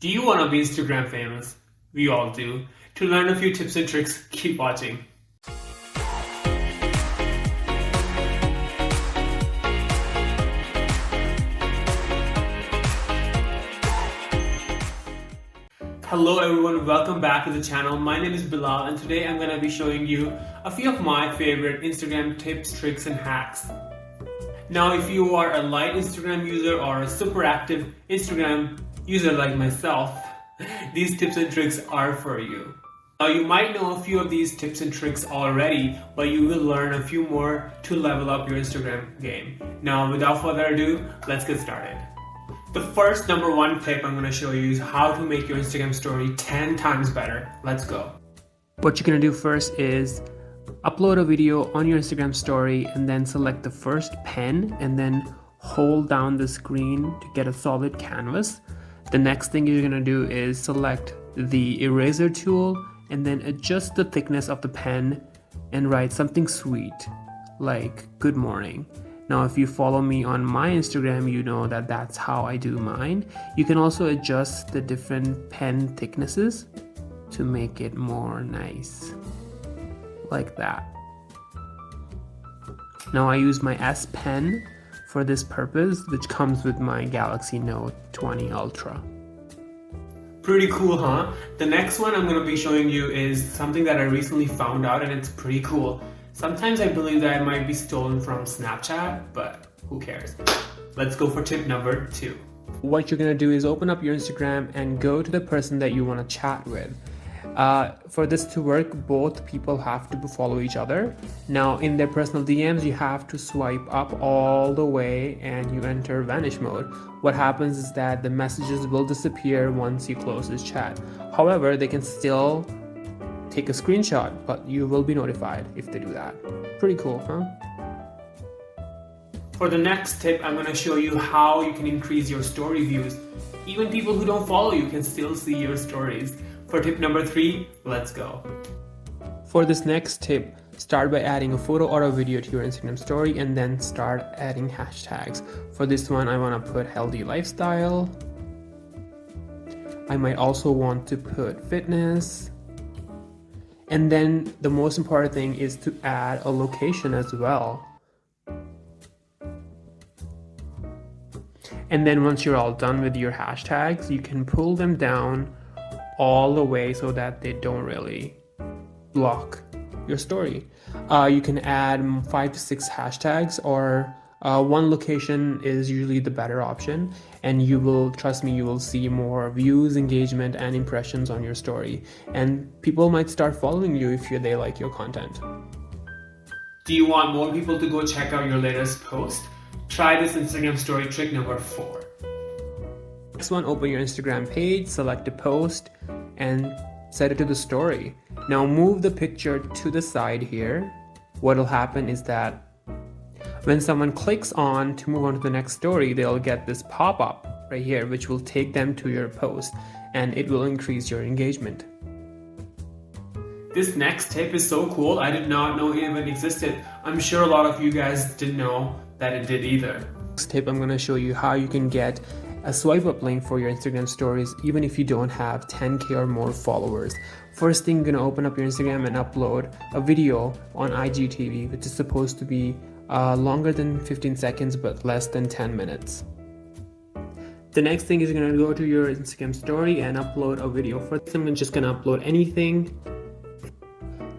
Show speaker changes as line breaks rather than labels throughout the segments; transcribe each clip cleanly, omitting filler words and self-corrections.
Do you want to be Instagram famous? We all do. To learn a few tips and tricks, keep watching. Hello everyone, welcome back to the channel. My name is Bela'l and today I'm going to be showing you a few of my favorite Instagram tips, tricks and hacks. Now if you are a light Instagram user or a super active Instagram user like myself, these tips and tricks are for you. Now you might know a few of these tips and tricks already, but you will learn a few more to level up your Instagram game. Now without further ado, let's get started. The first number one tip I'm going to show you is how to make your Instagram story 10 times better. Let's go. What you're going to do first is upload a video on your Instagram story and then select the first pen and then hold down the screen to get a solid canvas. The next thing you're going to do is select the eraser tool and then adjust the thickness of the pen and write something sweet like good morning. Now if you follow me on my Instagram, you know that that's how I do mine. You can also adjust the different pen thicknesses to make it more nice, like that. Now I use my S Pen for this purpose, which comes with my Galaxy Note 20 Ultra. Pretty cool, huh? The next one I'm going to be showing you is something that I recently found out and it's pretty cool. Sometimes I believe that it might be stolen from Snapchat, but who cares? Let's go for tip number 2. What you're going to do is open up your Instagram and go to the person that you want to chat with. For this to work, both people have to follow each other. Now in their personal DMs, you have to swipe up all the way and you enter vanish mode. What happens is that the messages will disappear once you close this chat. However, they can still take a screenshot, but you will be notified if they do that. Pretty cool, huh? For the next tip, I'm going to show you how you can increase your story views. Even people who don't follow you can still see your stories. For tip number 3, let's go. For this next tip, start by adding a photo or a video to your Instagram story and then start adding hashtags. For this one, I want to put healthy lifestyle. I might also want to put fitness. And then the most important thing is to add a location as well. And then once you're all done with your hashtags, you can pull them down all the way so that they don't really block your story. You can add 5 to 6 hashtags, or one location is usually the better option, and you will, trust me, you will see more views, engagement and impressions on your story, and people might start following you if they like your content. Do you want more people to go check out your latest post? Try this Instagram story trick number 4. Next one, open your Instagram page, select a post and set it to the story. Now move the picture to the side here. What will happen is that when someone clicks on to move on to the next story, they'll get this pop-up right here, which will take them to your post and it will increase your engagement. This next tip is so cool. I did not know it even existed. I'm sure a lot of you guys didn't know that it did either. Next tip, I'm going to show you how you can get a swipe up link for your Instagram stories even if you don't have 10k or more followers. First thing, you're going to open up your Instagram and upload a video on IGTV, which is supposed to be longer than 15 seconds but less than 10 minutes. The next thing is you're going to go to your Instagram story and upload a video. First, I'm just going to upload anything.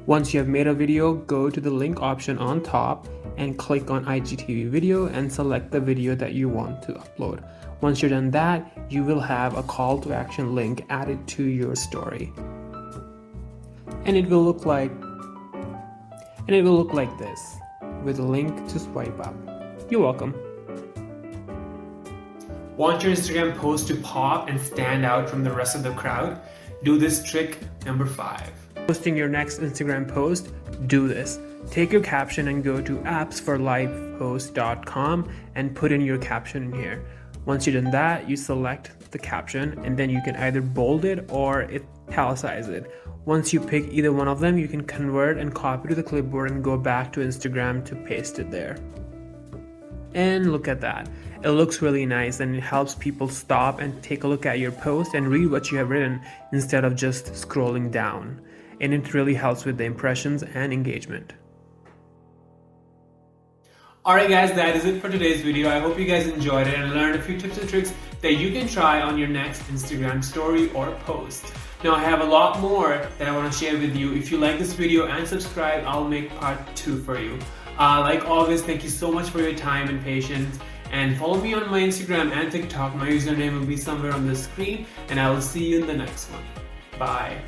Once you have made a video, go to the link option on top and click on IGTV video and select the video that you want to upload. Once you're done that, you will have a call to action link added to your story. And it will look like this, with a link to swipe up. You're welcome. Want your Instagram post to pop and stand out from the rest of the crowd? Do this trick number 5. Posting your next Instagram post, do this. Take your caption and go to appsforlifepost.com and put in your caption in here. Once you've done that, you select the caption and then you can either bold it or italicize it. Once you pick either one of them, you can convert and copy to the clipboard and go back to Instagram to paste it there. And look at that. It looks really nice and it helps people stop and take a look at your post and read what you have written instead of just scrolling down. And it really helps with the impressions and engagement. Alright guys, that is it for today's video. I hope you guys enjoyed it and learned a few tips and tricks that you can try on your next Instagram story or post. Now I have a lot more that I want to share with you. If you like this video and subscribe, I'll make part 2 for you. Like always, thank you so much for your time and patience. And follow me on my Instagram and TikTok. My username will be somewhere on the screen. And I will see you in the next one. Bye.